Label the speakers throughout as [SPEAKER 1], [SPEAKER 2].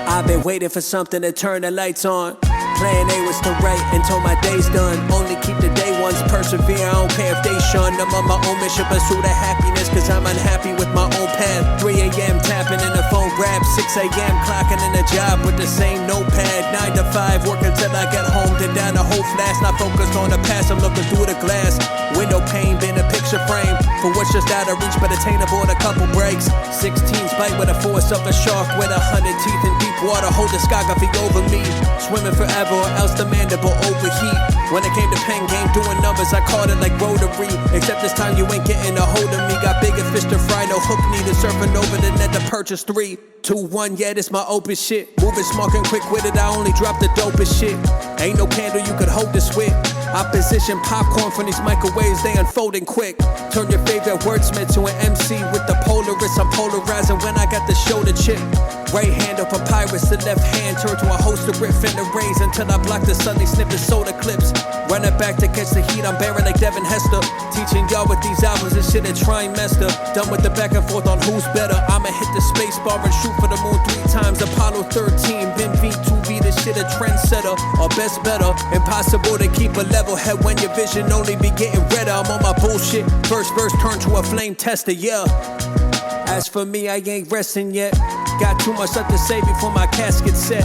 [SPEAKER 1] I've been waiting for something to turn the lights on. Plan A was to write until my day's done. Only keep the day ones, persevere, I don't care if they shun. I'm on my own mission, pursue the happiness, cause I'm unhappy with my own path. 3 a.m. tapping in the phone grab, 6 a.m. clocking in a job with the same notepad. 9 to 5, working till I get home, then down the whole flask. Not focused on the past, I'm looking through the glass. Window pane, been a picture frame for what's just out of reach, but attainable in a couple breaks. 16s bite with the force of a shark with 100 teeth in deep water. Hold discography over me, swimming forever or else the mandible overheat. When it came to pen game, doing numbers, I called it like rotary. Except this time you ain't getting a hold of me. Got bigger fish to fry, no hook needed. Surfing over the net to purchase 3, 2, 1, yeah, this my opus shit. Moving smart and quick with it, I only drop the dopest shit. Ain't no candle you could hold this with. Opposition popcorn from these microwaves, they unfolding quick. Turn your favorite wordsmith to an MC with the Polaris. I'm polarizing when I got the shoulder chip. Right hand of papyrus, the left hand turned to a host of riff in the rays until I block the Sunday snippet soda clips. Running back to catch the heat, I'm bearing like Devin Hester. Teaching y'all with these albums, this shit a trimester. Done with the back and forth on who's better. I'ma hit the space bar and shoot for the moon 3 times. Apollo 13, Ben V2B, this shit a trendsetter. Or best better, impossible to keep a level head when your vision only be getting redder. I'm on my bullshit, first verse turned to a flame tester, yeah. As for me, I ain't resting yet. Got too much left to say before my casket's set.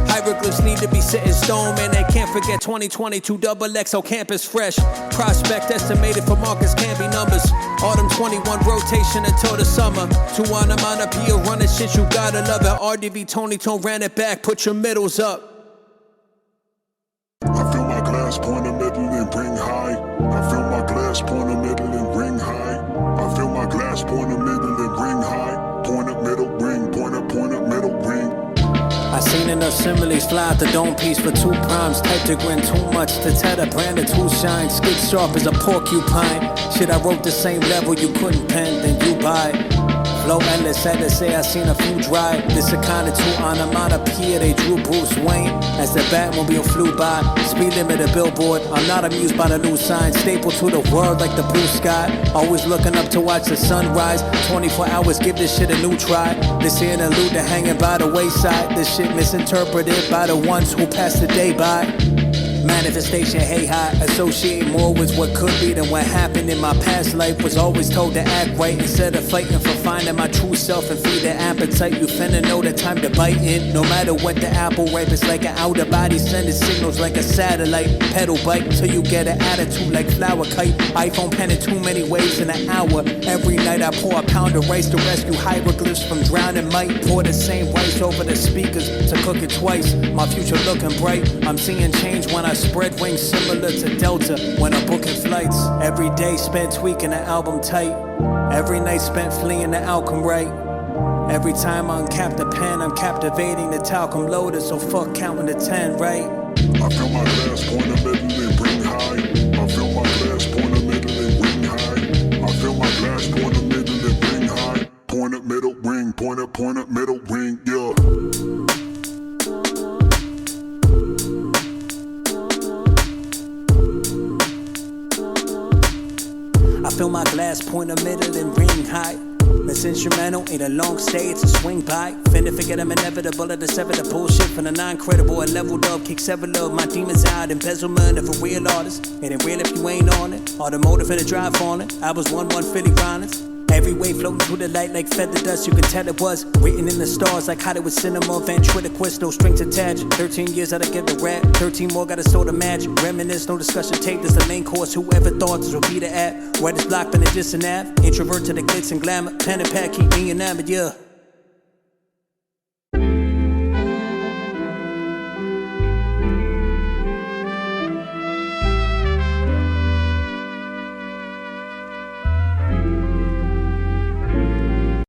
[SPEAKER 1] Hieroglyphs need to be set in stone, man, they can't forget 2022 double XO campus fresh. Prospect estimated for Marcus can't be numbers. Autumn 21 rotation until the summer. 2 on amount of PO running shit, you gotta love it. RDV Tony Tone ran it back, put your middles up.
[SPEAKER 2] I fill my glass, point the middle and bring high. I fill my glass, point the middle and bring high. I fill my glass, point the middle and bring high. Point up, middle, ring, point up, middle, ring.
[SPEAKER 1] I seen enough similes fly out the dome piece for 2 primes. Type to grin too much to tether, brand of 2 shine. Skid sharp as a porcupine. Shit, I wrote the same level you couldn't pen, then you buy. Flow endless, sad to say I seen a few dry. This a kinda 2 on amount of peer, they drew Bruce Wayne as the Batmobile flew by. Speed limit a billboard, I'm not amused by the new sign. Staple to the world like the blue sky. Always looking up to watch the sunrise. 24 hours, give this shit a new try. This here an allude to hanging by the wayside. This shit misinterpreted by the ones who pass the day by. Manifestation, hey hi, associate more with what could be than what happened in my past life. Was always told to act right instead of fighting for finding my true self and feed the appetite. You finna know the time to bite in. No matter what the apple ripe, it's like an outer body sending signals like a satellite. Pedal bike till you get an attitude like flower kite. iPhone penning too many waves in an hour. Every night I pour a pound of rice to rescue hieroglyphs from drowning might. Pour the same rice over the speakers to cook it twice. My future looking bright. I'm seeing change when I spread wings similar to Delta when I'm booking flights. Every day spent tweaking the album tight. Every night spent fleeing the outcome right. Every time I uncap the pen, I'm captivating the talcum loader, so fuck counting to 10, right?
[SPEAKER 2] I fill my glass, point the middle and bring high. I fill my glass, point the middle and bring high. I fill my glass, point the middle and bring high. Point up, middle, ring, point up, middle, ring, yeah.
[SPEAKER 1] I fill my glass, point the middle and ring high. This instrumental ain't a long stay, it's a swing by. Finna forget I'm inevitable to sever the bullshit from the non-credible. I leveled up, kick several of my demons out. Embezzlement of a real artist. It ain't real if you ain't on it. Automotive for the drive on it. I was 1-1 Philly grinders. Every wave floating through the light like feather dust. You could tell it was written in the stars like Hollywood cinema. Ventriloquist, no strings attached. 13 years out of get the rap. 13 more gotta store the match. Reminisce, no discussion tape. This the main course. Whoever thought this would be the app. Writer's block, been a distant app. Introvert to the glitz and glamour. Pen and pad keep me enamored, yeah.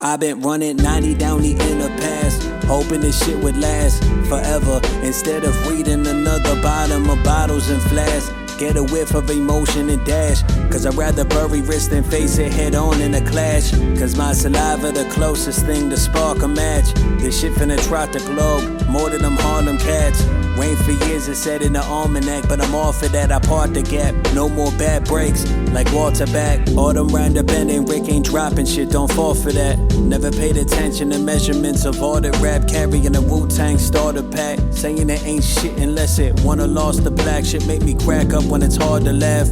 [SPEAKER 1] I've been running 90 down the inner pass. Whole hoping this shit would last forever. Instead of reading another bottom of bottles and flasks, get a whiff of emotion and dash. Cause I'd rather bury wrist than face it head on in a clash. Cause my saliva the closest thing to spark a match. This shit finna trot the globe, more than them Harlem cats. Rain for years, it said in the almanac, but I'm off of that, I part the gap. No more bad breaks, like Walter back. Autumn round the bend and Rick ain't dropping shit, don't fall for that. Never paid attention to measurements of all the rap, carrying a Wu-Tang starter pack. Saying it ain't shit unless it wanna lost the black. Shit make me crack up when it's hard to laugh.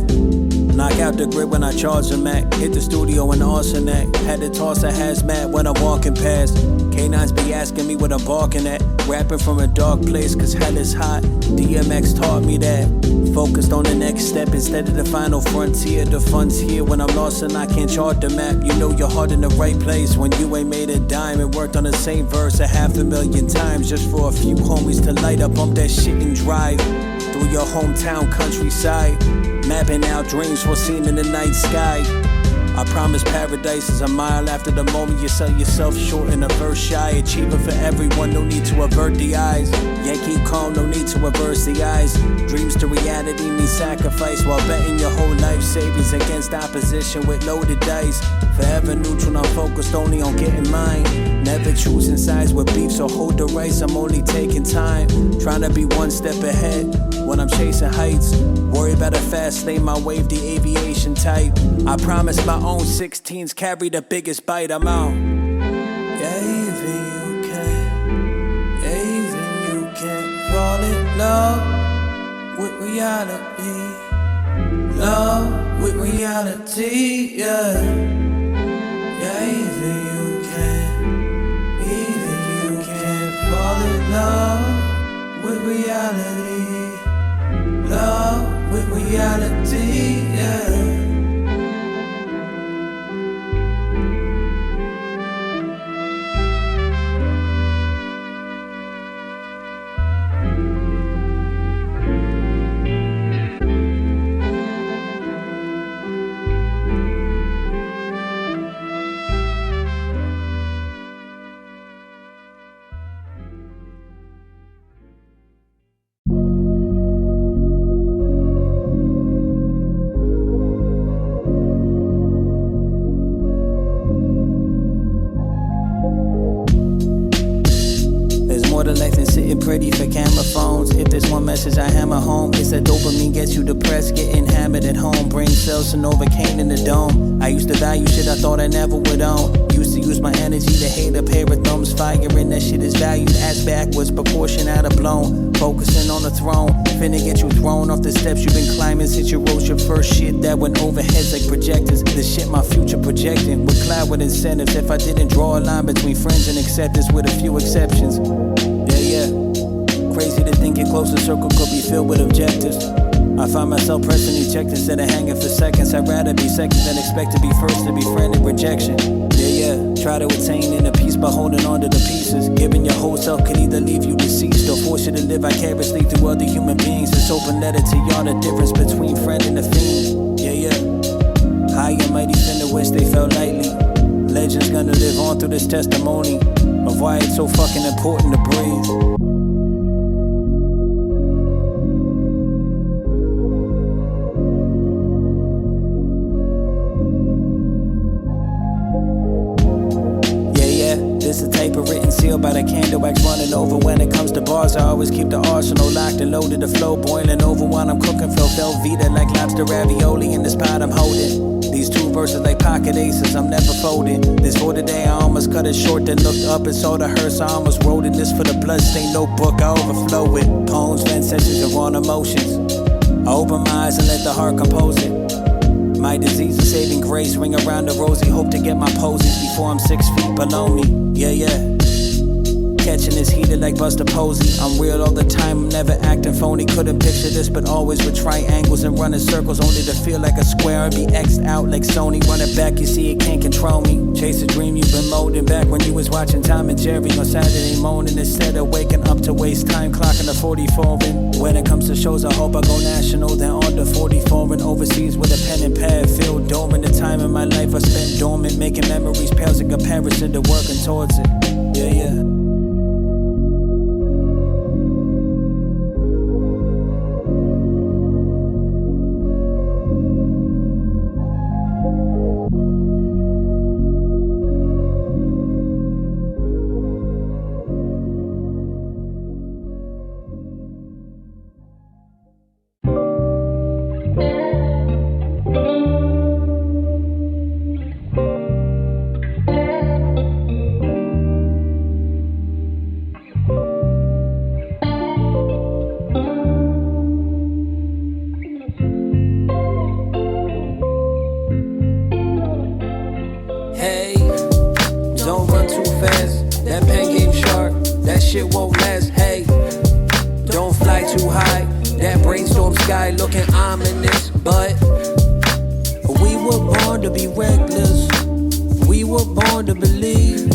[SPEAKER 1] Knock out the grid when I charge the Mac. Hit the studio in Arsenac. Had to toss a hazmat when I'm walking past. K9s be asking me what I'm barking at. Rapping from a dark place cause hell is hot. DMX taught me that. Focused on the next step instead of the final frontier. The fun's here when I'm lost and I can't chart the map. You know your heart in the right place when you ain't made a dime. And worked on the same verse 500,000 times just for a few homies to light up, bump that shit and drive through your hometown countryside. Mapping out dreams foreseen in the night sky. I promise paradise is a mile after the moment you sell yourself short in a verse shy. Achieving for everyone, no need to avert the eyes. Yankee calm, no need to reverse the eyes. Dreams to reality mean sacrifice while betting your whole life savings against opposition with loaded dice. Forever neutral, I'm focused only on getting mine. Never choosing sides with beef, so hold the race, I'm only taking time. Trying to be one step ahead when I'm chasing heights. Worry about a fast lane, my wave the aviation type. I promise my own 16s carry the biggest bite, I'm out. Yeah, even you can, yeah, even you can fall in love with reality. Love with reality, yeah. Yeah, even you can fall in love with reality. Love with reality, yeah. Life and sitting pretty for camera phones. If there's one message I hammer home, it's that dopamine gets you depressed, getting hammered at home. Brain cells to Novocaine in the dome. I used to value shit I thought I never would own. Used to use my energy to hate a pair of thumbs. Firing that shit is valued as backwards, proportion out of blown. Focusing on the throne, finna get you thrown off the steps you've been climbing since you wrote your first shit that went overheads like projectors. The shit my future projecting would cloud with incentives if I didn't draw a line between friends and acceptance with a few exceptions. Yeah. Crazy to think your closest circle could be filled with objectives. I find myself pressing eject instead of hanging for seconds. I'd rather be second than expect to be first to befriended rejection. Yeah. Try to attain inner peace by holding on to the pieces. Giving your whole self could either leave you deceased or force you to live vicariously through other human beings. It's open letter to y'all, the difference between friend and a fiend. Yeah. High and mighty finna wish they felt lightly. Legends gonna live on through this testimony of why it's so fucking important to breathe. This a type of written seal by the candle wax running over. When it comes to bars, I always keep the arsenal locked and loaded. The flow boiling over while I'm cooking. Feel Velveeta like lobster ravioli in this pot I'm holding. These two verses like pocket aces, I'm never folding. This for today, I almost cut it short. Then looked up and saw the hearse, I almost wrote it. This for the bloodstained notebook, I overflow with poems, vent sessions, and raw emotions. I open my eyes and let the heart compose it. My disease of saving grace, ring around the rosy. Hope to get my poses before I'm 6 feet below me. Yeah. Catching is heated like Buster Posey. I'm real all the time, I'm never acting phony. Couldn't picture this, but always with triangles and running circles. Only to feel like a square and be X'd out like Sony. Running back, you see it can't control me. Chase a dream you've been molding back when you was watching Tom and Jerry on Saturday morning. Instead of waking up to waste time clocking the 44. And when it comes to shows, I hope I go national. Then on to 44 and overseas with a pen and pad. Filled dormant, the time in my life I spent dormant. Making memories pales in comparison to working towards it. Yeah. shit won't last. Hey, don't fly too high. That brainstorm sky looking ominous, but we were born to be reckless. We were born to believe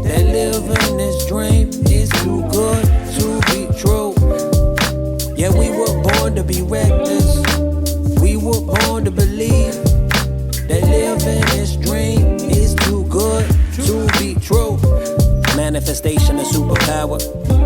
[SPEAKER 1] that living this dream is too good to be true. Yeah, we were born to be reckless. We were born to believe that living this dream is too good to be true. Manifestation, a superpower.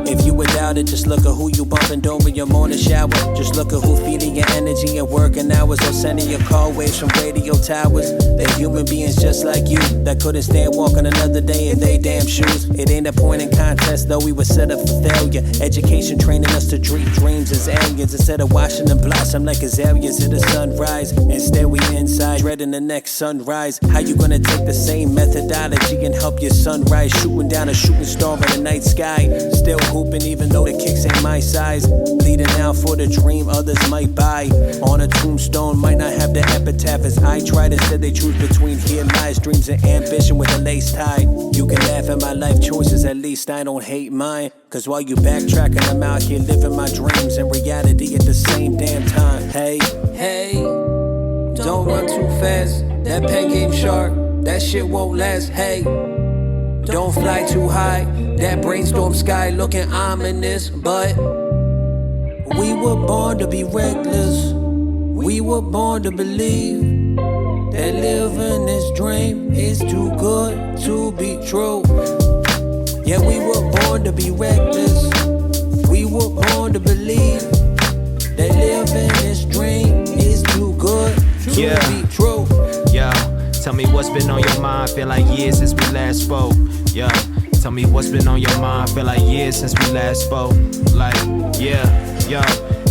[SPEAKER 1] If you would doubt it, just look at who you bumping during your morning shower. Just look at who feeding your energy and working hours, or sending your call waves from radio towers. They're human beings just like you that couldn't stand walking another day in they damn shoes. It ain't a point in contest, though we were set up for failure. Education training us to dream dreams as aliens, instead of watching them blossom like azaleas at the sunrise. Instead we inside dreading the next sunrise. How you gonna take the same methodology and help your sunrise, shooting down a shooting star in the night sky? Still hooping even though the kicks ain't my size. Bleeding out for the dream others might buy. On a tombstone might not have the epitaph as I tried. Instead they choose between here lies, dreams and ambition with a lace tie. You can laugh at my life choices, at least I don't hate mine. Cause while you backtracking, I'm out here living my dreams and reality at the same damn time. Hey, hey, don't run too fast. That pen game sharp, that shit won't last. Hey, don't fly too high. That brainstorm sky looking ominous, but we were born to be reckless. We were born to believe that living this dream is too good to be true. Yeah, we were born to be reckless. We were born to believe that living this dream is too good to be true.
[SPEAKER 3] Yo, tell me what's been on your mind. Feel like years since we last spoke. Yo, tell me what's been on your mind. Feel like years since we last spoke. Like, yeah, yo.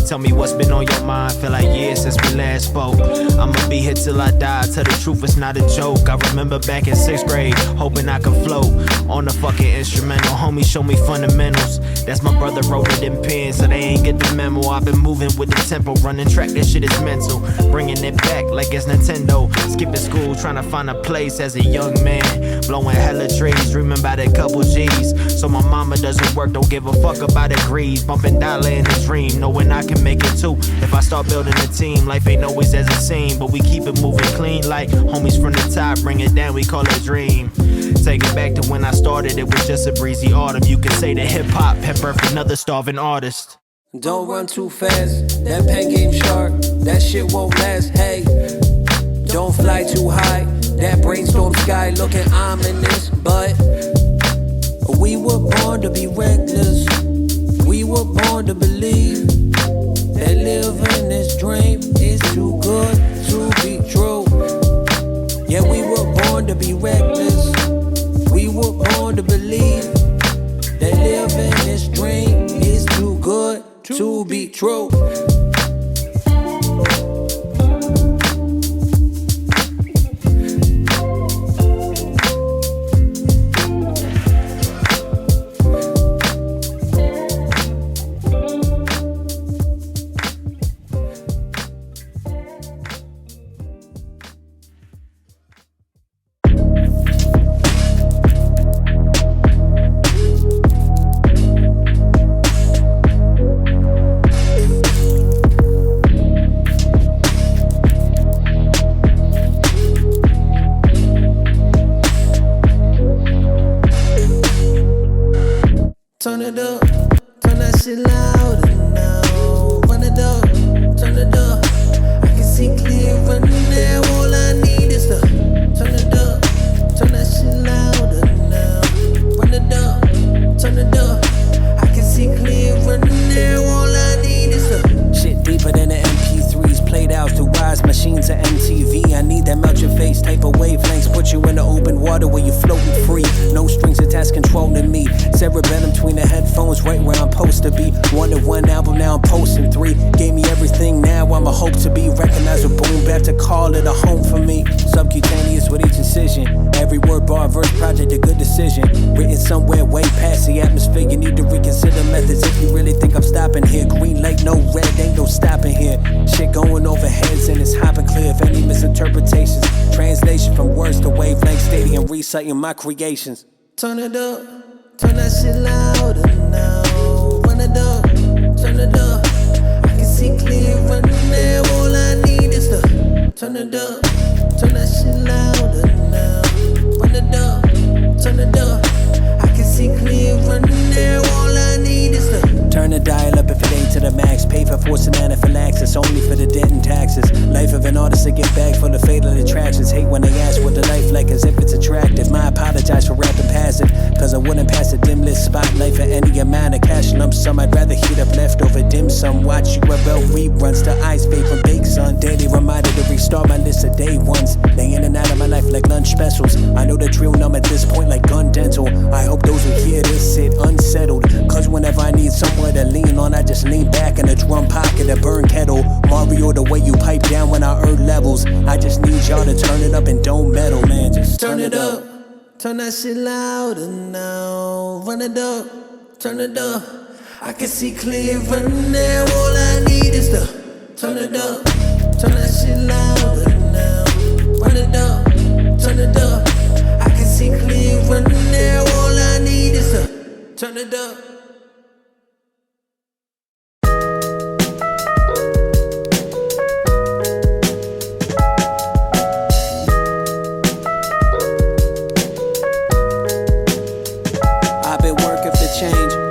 [SPEAKER 3] Tell me what's been on your mind. Feel like years since we last spoke. I'ma be here till I die. Tell the truth, it's not a joke. I remember back in 6th grade, hoping I could float on the fucking instrumental. Homie, show me fundamentals. That's my brother wrote it in pen, so they ain't get the memo. I've been moving with the tempo, running track. This shit is mental. Bringing it back like it's Nintendo. Skipping school, trying to find a place as a young man. Blowing hella trees, dreaming about a couple G's. So my mama doesn't work, don't give a fuck about degrees. Bumping dollar in a dream, knowing I can make it too. If I start building a team, life ain't always as it seems, but we keep it moving clean like homies from the top. Bring it down, we call it a dream. Take it back to when I started, it was just a breezy autumn. You could say that hip-hop had birthed another starving artist.
[SPEAKER 1] Don't run too fast, that pen game sharp, that shit won't last. Hey, don't fly too high, that brainstorm sky looking ominous, but we were born to be reckless. We were born to believe that living this dream is too good to be true. Yeah, we were born to be reckless. We were born to believe that living this dream is too good to be true. Turn it up, turn that shit louder now. Run it up, turn it up. I can see clearer now. All I need is to turn it up, turn that shit louder now. Run it up, turn it up. I can see clearer now. All I need is to shit deeper than the MP3s played out through wise machines or MTV. I need that melt your face type of wavelengths. Put you in the open water where you floating free. No strings attached, controlling me. Cerebellum between the headphones, right where I'm supposed to be. Wanted one album, now I'm posting 3. Gave me everything, now I'm a hope to be recognized with boom bap to call it a home for me. Subcutaneous with each incision. Every word, bar, verse, project, a good decision. Written somewhere way past the atmosphere. You need to reconsider methods if you really think I'm stopping here. Green light, no red, ain't no stopping here. Shit going over heads and it's hopping clear of any misinterpretations. Translation from words to wavelength, stadium, reciting my creations. Turn it up, turn that shit louder some. I'd rather heat up leftover dim sum. Watch URL reruns to ice fade from bake sun. Daily reminder to restart my list of day ones. They in and out of my life like lunch specials. I know the drill numb at this point like gun dental. I hope those who hear this sit unsettled. Cause whenever I need somewhere to lean on, I just lean back in a drum pocket, a burn kettle. Mario, the way you pipe down when I earn levels. I just need y'all to turn it up and don't meddle, man. Just turn it up. Turn that shit louder now. Run it up. Turn it up. I can see clear running there. All I need is the turn it up. Turn that shit louder now. Run it up. Turn it up. I can see clear running there. All I need is the turn it up.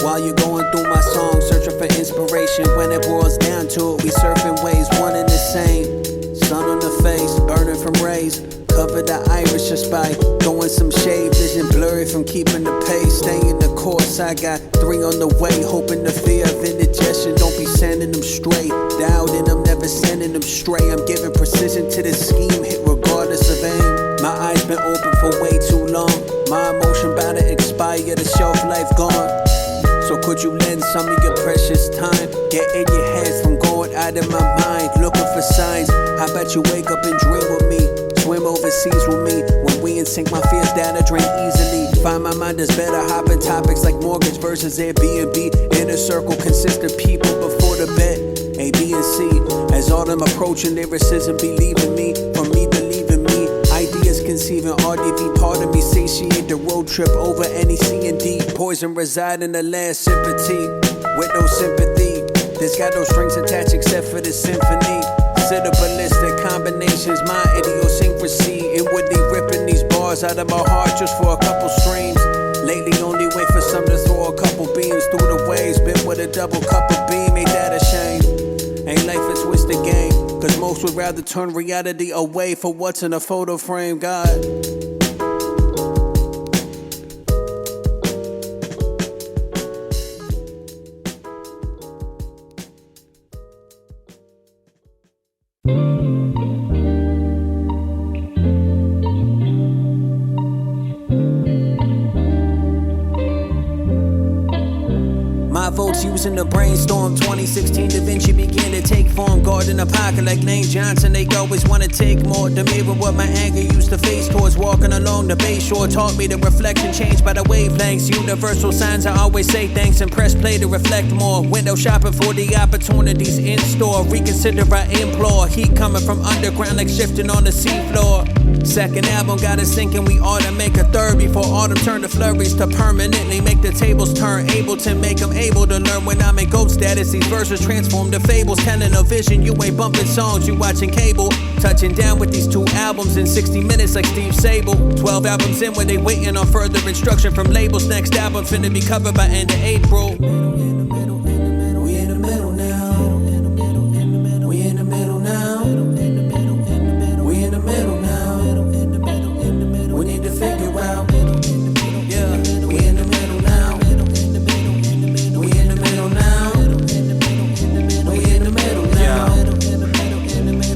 [SPEAKER 1] While you're going through my song, searching for inspiration. When it boils down to it, we surfing waves, one and the same. Sun on the face, burning from rays. Cover the iris just by throwing some shade. Vision blurry from keeping the pace. Staying the course, I got 3 on the way. Hoping the fear of indigestion don't be sending them straight. Doubting I'm never sending them stray. I'm giving precision to the scheme, hit regardless of aim. My eyes been open for way too long. My emotion bound to expire, the shelf life gone. So could you lend some of your precious time? Get in your head from going out of my mind. Looking for signs. I bet you wake up and dream with me. Swim overseas with me. When we in sync, my fears down the drain easily. Find my mind is better. Hopping topics like mortgage versus Airbnb. Inner circle consists of people before the bet. A, B, and C. As autumn approaching, lyricism believing me. From me believing me. Ideas conceiving RDV. Part of me satiate the road trip over any C and D. Poison reside in the last sympathy. With no sympathy. There's got no strings attached except for the symphony. Set up ballistic combinations, my idiosyncrasy. Inwardly ripping these bars out of my heart just for a couple streams. Lately only wait for some to throw a couple beams through the waves. Been with a double cup of beam, ain't that a shame? Ain't life a twisted game? Cause most would rather turn reality away for what's in a photo frame, God. Votes using the brainstorm. 2016 Da Vinci began to take form. Guarding the pocket like Lane Johnson. They always want to take more. The mirror what my anger used to face towards. Walking along the bay shore taught me the reflection changed by the wavelengths. Universal signs I always say thanks and press play to reflect more. Window shopping for the opportunities in store. Reconsider I implore. Heat coming from underground like shifting on the seafloor. Second album got us thinking we ought to make a third before autumn turn to flurries to permanently make the tables turn. Able to make them able to learn when I'm in goat status. These verses transform to fables. Telling a vision, you ain't bumping songs, you watching cable. Touching down with these 2 albums in 60 minutes like Steve Sable. 12 albums in when they waiting on further instruction from labels. Next album finna be covered by end of April. We in the middle now. We in the middle now. We in the middle now. We need to figure out. Yeah, we in the middle now. We in the middle now. We in the middle now.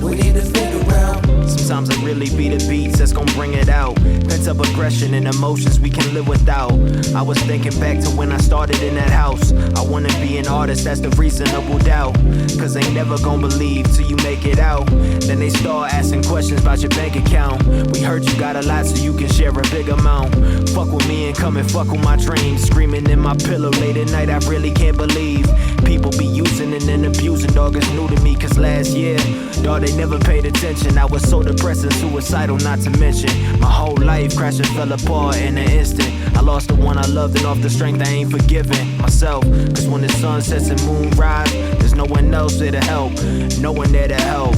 [SPEAKER 1] We need to figure out.
[SPEAKER 3] Sometimes it really be the beats that's gon' bring it out. Pent up aggression and emotions we can live without. I was thinking back to when I started in that house. I wanna be an artist, that's the reasonable doubt. Cause they never gon' believe till you make it out. Then they start asking questions about your bank account. We heard you got a lot so you can share a big amount. Fuck with me and come and fuck with my dreams. Screaming in my pillow late at night, I really can't believe people be using and then abusing. Dog, it's new to me cause last year, dog, they never paid attention. I was so depressed and suicidal, not to mention my whole life crashed and fell apart in an instant. I lost the one I loved and off the strength I ain't forgiving myself. Cause when the sun sets and moon rise, there's no one else there to help, no one there to help.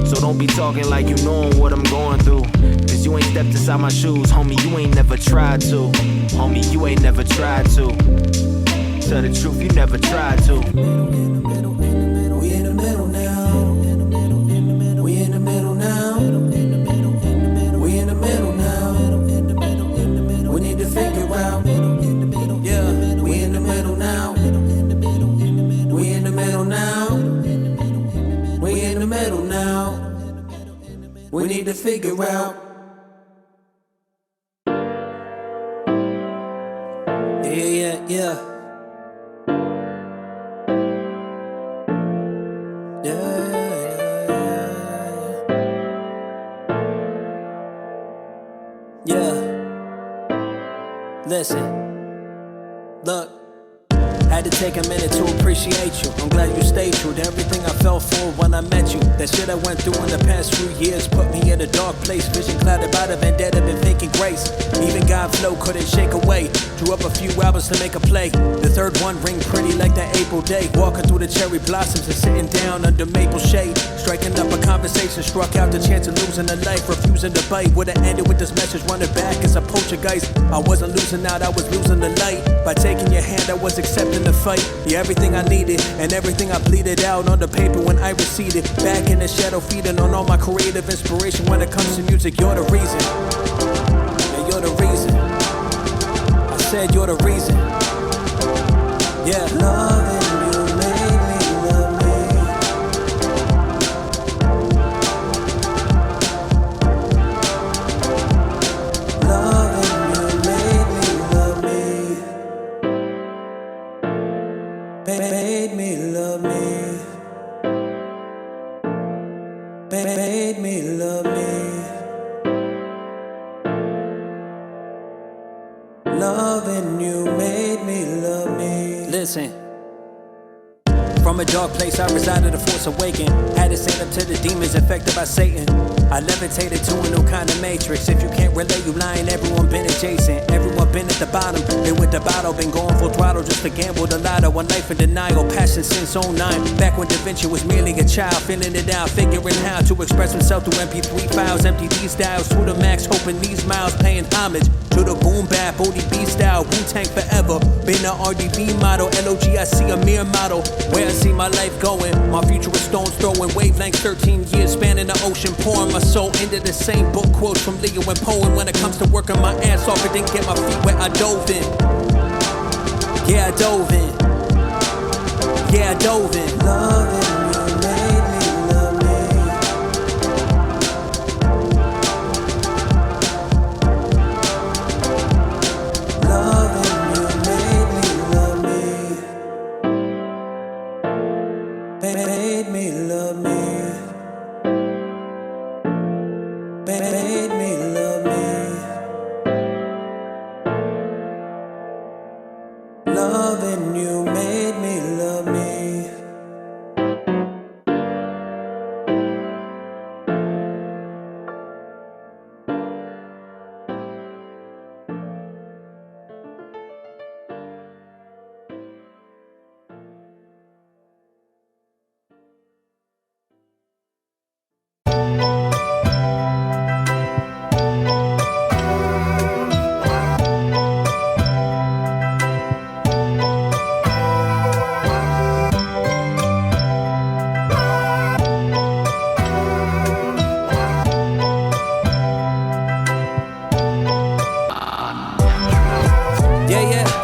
[SPEAKER 3] So don't be talking like you knowin' what I'm going through. Cause you ain't stepped inside my shoes, homie, you ain't never tried to. Homie, you ain't never tried to. Tell the truth, you never tried to.
[SPEAKER 1] We in the middle now. We in the middle now. We in the middle now. We need to figure out. Yeah, we in the middle now. to figure out. Yeah. Listen, look, had to take a minute to appreciate you. I'm glad you stayed true to everything I fell for when I met you. That shit I went through in the past few years put me in a dark place. Vision clouded by the vendetta, been faking grace. Even God flow couldn't shake away. Drew up a few albums to make a play. The third one ring pretty like that April day. Walking through the cherry blossoms and sitting down under maple shade. Striking up a conversation, struck out the chance of losing a life. Refusing to bite, would've ended with this message running back as a poltergeist. I wasn't losing out, I was losing the light. By taking your hand, I was accepting the fight. Yeah, everything I needed and everything I bleeded out on the paper when I receded. Back in the shadow, feeding on all my creative inspiration. When it comes to music, you're the reason. Yeah, you're the reason. I said you're the reason. Yeah. Loving you made me love me. Loving you made me love me. Made me love me. Made me love me. Loving you made me love me. Listen. From a dark place I resided, a force awakened. Had to stand up to the demons infected by Satan. I levitated to a new kind of matrix. If you can't relate, you lying. Everyone been adjacent. Everyone been at the bottom. Been with the bottle, been going full throttle just to gamble the lotto. One life in denial, passion since 09. Back when Da Vinci was merely a child, feeling it out, figuring how to express himself through MP3 files. Empty these dials to the max, hoping these miles paying homage to the boom bap, ODB style, Wu-Tang forever. Been a RDB model, LOG, I see a mere model. Where I see my life going, my future is stones throwing. Wavelength 13 years spanning the ocean, pouring my soul into the same book quotes from Leo and Poe. When it comes to working my ass off, it didn't get my feet wet, I dove in. Yeah, I dove in. Yeah, I dove in. Loving you made me love me. Loving you made me love me. Made me love me. Made me love me. Loving you made me love me.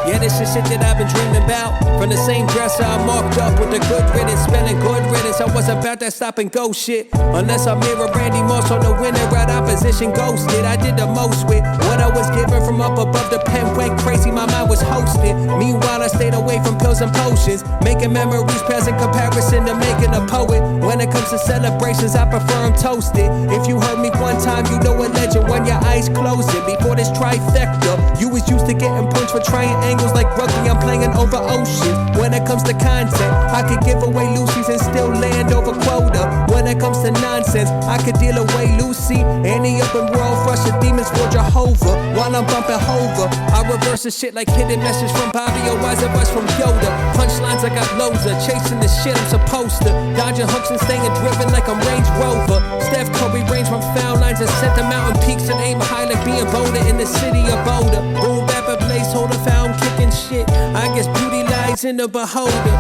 [SPEAKER 1] Yeah, this is shit that I've been dreaming about. From the same dresser I marked up with the good riddance, spelling good riddance. I was about that stop and go shit. Unless I mirror Randy Moss on the winner at opposition ghosted. I did the most with what I was given from up above. The pen went crazy, my mind was hosted. Meanwhile, I stayed away from pills and potions, making memories pass in comparison to making a poet. When it comes to celebrations, I prefer them toasted. If you heard me one time, you know a legend when your eyes closing. Before this trifecta, you was used to getting points for triangles like rugby. I'm playing over oceans. When it comes to content, I could give away Lucy's and still land over quota. When it comes to nonsense, I could deal away Lucy. Any open world, rush of demons for Jehovah. While I'm bumping Hover, I reverse the shit like hidden message from Bobby or Wise of Us from Yoda. Punchlines, I got loads of chasing the shit I'm supposed to. Dodging hooks and staying driven like I'm Range Rover. Steph Curry range from foul lines and set the mountain peaks and aim high like being bolder in the city of Boulder. Boom bap a placeholder, found kicking shit. I guess beauty lies it's in the beholder.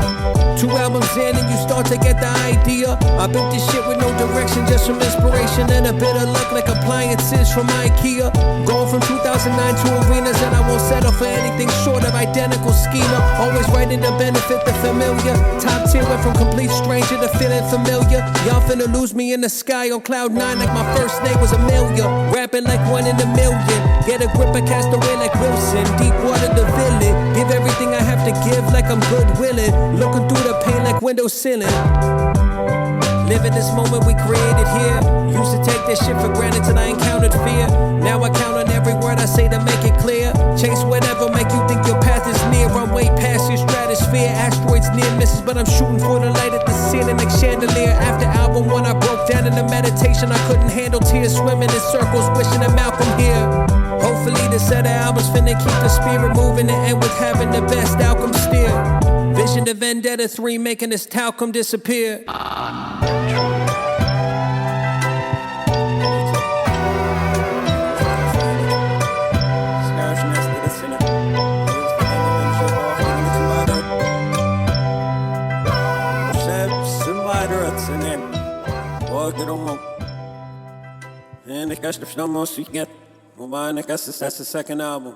[SPEAKER 1] 2 albums in and you start to get the idea. I built this shit with no direction, just from inspiration and a bit of luck like appliances from IKEA. Going from 2009 to arenas and I won't settle for anything short of identical schema. Always writing to benefit the familiar. Top tier went from complete stranger to feeling familiar. Y'all finna lose me in the sky on cloud 9 like my first name was Amelia. Rapping like 1 in a million. Get a grip, I cast away like Wilson. Deep water the villain. Give everything I have to give like I'm good willing. Looking through the pain like window ceiling. Live in this moment we created here. Used to take this shit for granted till I encountered fear. Now I count on every word I say to make it clear. Chase whatever make you think your path is near. I'm way past your stratosphere. Asteroids near misses, but I'm shooting for the light at the ceiling like chandelier. After album 1 I broke down in the meditation. I couldn't handle tears, swimming in circles, wishing that Malcolm here. Hopefully the set of albums finna keep the spirit moving and end with having the best outcome still. Vision to Vendetta 3 making this talcum disappear. En ik kast er snel maar ziek net. Maar ik kast de 6e second album.